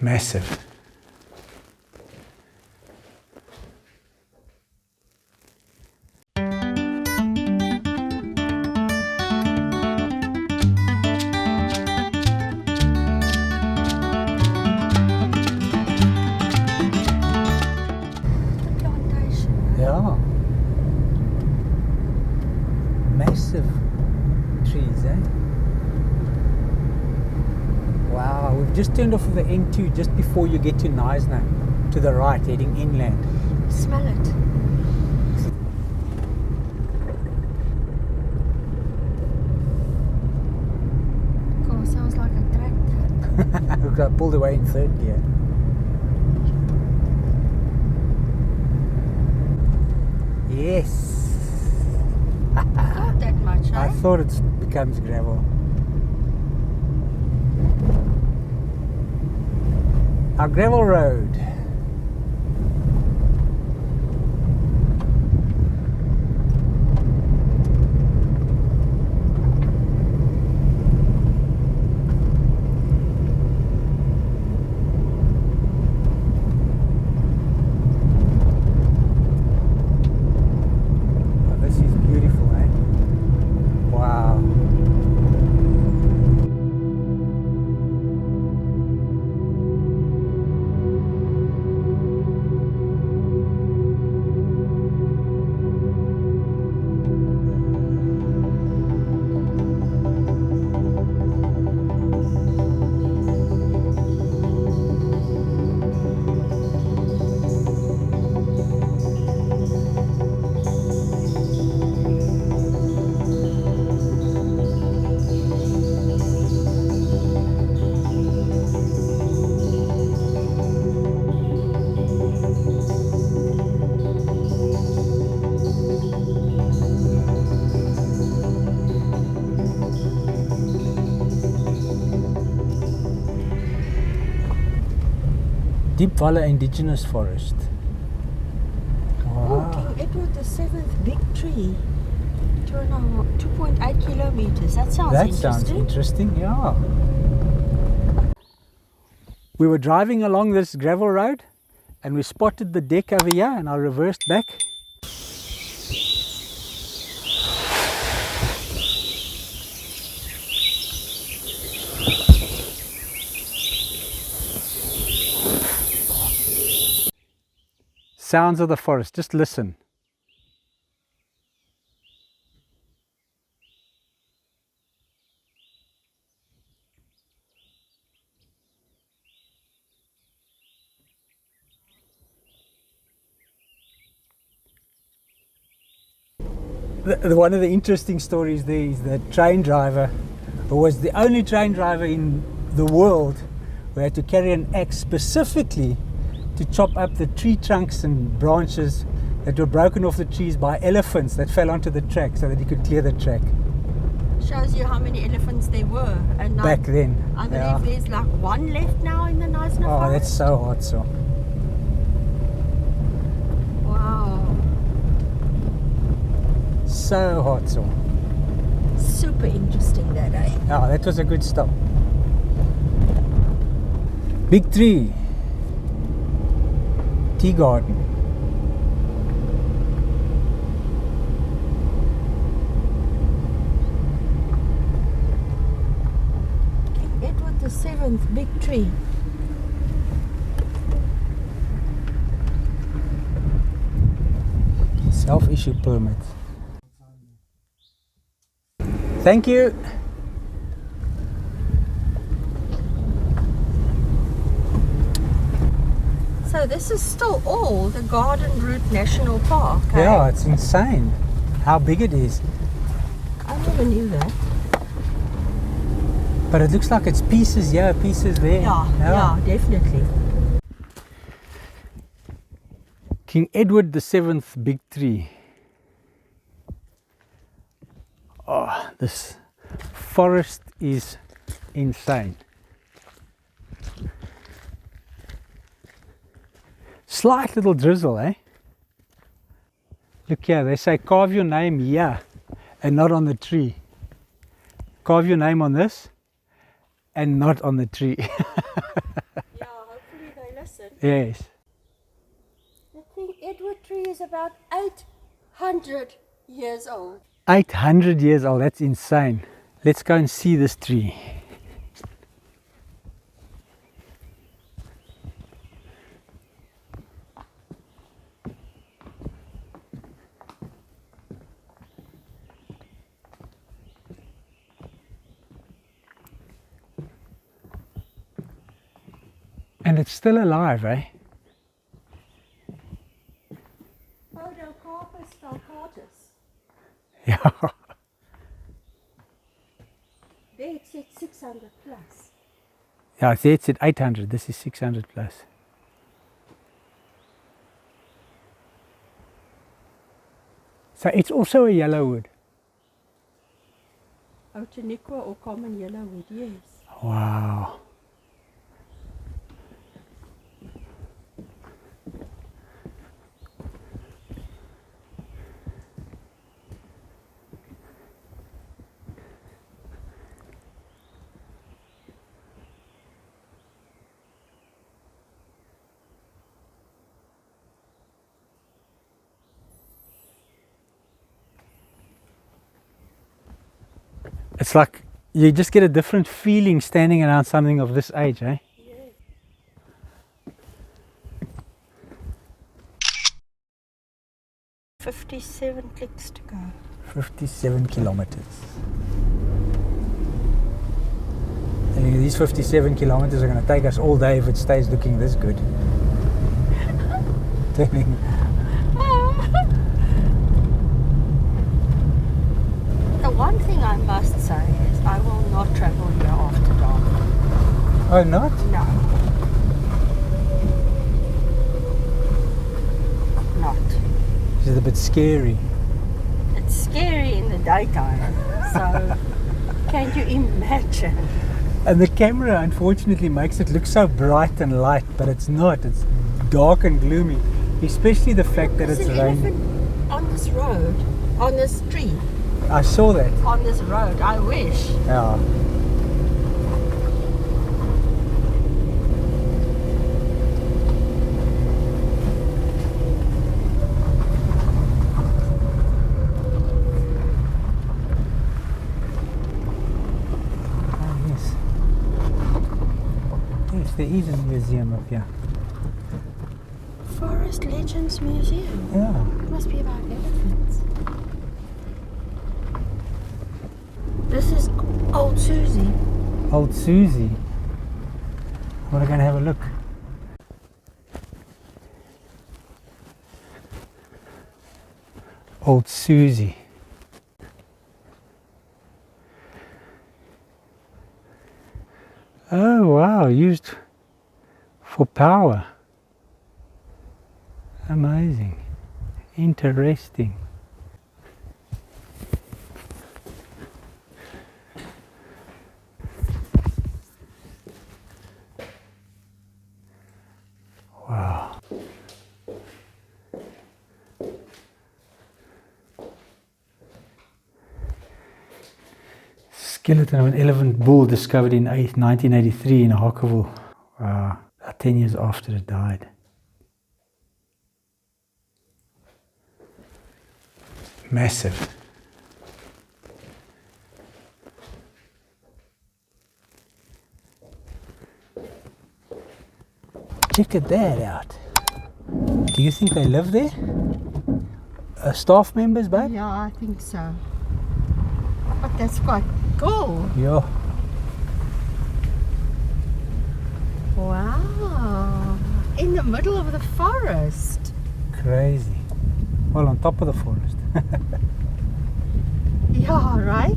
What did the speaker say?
Massive. Yeah. Massive trees, eh? Wow, we've just turned off of the N2 just before you get to Knysna, to the right, heading inland. Smell it. God, sounds like a tractor. We've got pulled away in third gear. Yes. Not that much, eh? I thought it becomes gravel. Our gravel road. Oh, this is beautiful, eh? Wow. Deep Valley Indigenous Forest. Wow. Oh, King Edward VII big tree. 2.8 kilometers. That sounds That interesting. sounds interesting, yeah. We were driving along this gravel road and we spotted the deck over here, and I reversed back. Sounds of the forest, just listen. One of the interesting stories there is the train driver, who was the only train driver in the world who had to carry an axe specifically to chop up the tree trunks and branches that were broken off the trees by elephants that fell onto the track so that he could clear the track. Shows you how many elephants there were. And Back then. I believe Yeah. there's like one left now in the Knysna Oh, forest. that's so hot, so. Wow. So hot, so. Super interesting that, eh? Yeah, that was a good stop. Big tree. Tea garden. King Edward VII big tree. Self-issue permit. Thank you. So this is still all the Garden Route National Park, eh? Yeah, it's insane how big it is. I never knew that. But it looks like it's pieces here, pieces there. Yeah, definitely. King Edward VII big tree. Oh, this forest is insane. Slight little drizzle, eh? Look here, they say carve your name here and not on the tree. Carve your name on this and not on the tree. Yeah, Yes. The King Edward tree is about 800 years old. 800 years old, that's insane. Let's go and see this tree. And it's still alive, eh? Podocarpus falcatus. Yeah. There it said 600 plus. Yeah, there it said 800, this is 600 plus. So it's also a yellowwood. Outeniqua or common yellowwood, yes. Wow. It's like you just get a different feeling standing around something of this age, eh? Yes. "57 clicks to go." 57 kilometers. And these 57 kilometers are going to take us all day if it stays looking this good. Telling. The one thing I must say is I will not travel here after dark. Oh, not? No. Not. Is it a bit scary? It's scary in the daytime. So, can you imagine? And the camera unfortunately makes it look so bright and light, but it's not. It's dark and gloomy. Especially the fact that There's it's an raining. elephant on this road, on this tree, I saw that. on this road. I wish. Yeah. Oh, yes. Yes, there is a museum up here. Forest Legends Museum. Yeah. It must be about elephants. This is Old Susie. Old Susie. We're going to have a look. Old Susie. Oh wow, used for power. Amazing. Interesting. Wow. Skeleton of an elephant bull discovered in 1983 in Hockerville. Wow. 10 years after it died. Massive. Check that out. Do you think they live there? Staff members, babe? Yeah, I think so. But that's quite cool. Yeah. Wow. In the middle of the forest. Crazy. Well, on top of the forest. Yeah, right?